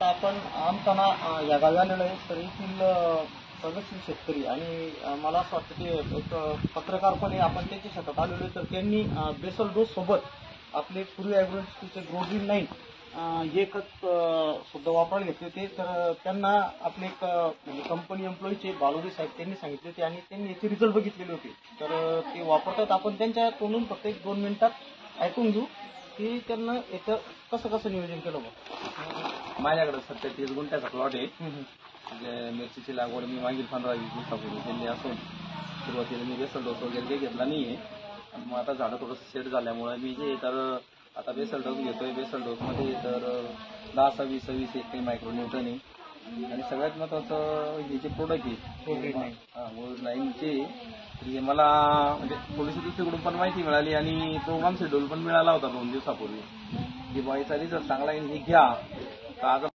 आपण आमताना या गावी आलेलो आहे तर येथील प्रगतशील शेतकरी आणि मला असं वाटतं की एक पत्रकारपणे आपण त्यांच्या शेतात आलेलो आहे तर त्यांनी बेसल डोस सोबत आपले पूर्वी ॲग्रोचे ग्रोजिन 9 हे खत सुद्धा वापरायला घेतले होते तर त्यांना आपले एक म्हणजे कंपनी एम्प्लॉईचे बालोदी साहेब त्यांनी सांगितले होते आणि त्यांनी याचे रिझल्ट बघितलेले होते तर ते वापरतात. आपण त्यांच्या तोंडून फक्त 1-2 मिनिटात ऐकून घेऊ की त्यांना याचं कसं कसं नियोजन केलं बघ. माझ्याकडे सध्या 30 गुंठ्याचा प्लॉट आहे. म्हणजे मिरचीची लागवड मी मागील 15-20 दिवसापूर्वी केली असून सुरुवातीला मी बेसल डोस वगैरे काही घेतला नाहीये. मग आता झाडं थोडंसं सेट झाल्यामुळे मी जे तर आता बेसल डोस घेतोय. बेसल डोसमध्ये तर 10-20 एक मायक्रोन्यूटन आहे आणि सगळ्यात महत्वाचं हे जे प्रोडक्ट आहे गोल्ड 9चे हे मला म्हणजे थोडीशी दुसरीकडून पण माहिती मिळाली आणि प्रोग्राम शेड्यूल पण मिळाला होता 2 दिवसापूर्वी की बाईचा रिझल्ट चांगला आहे हे घ्या.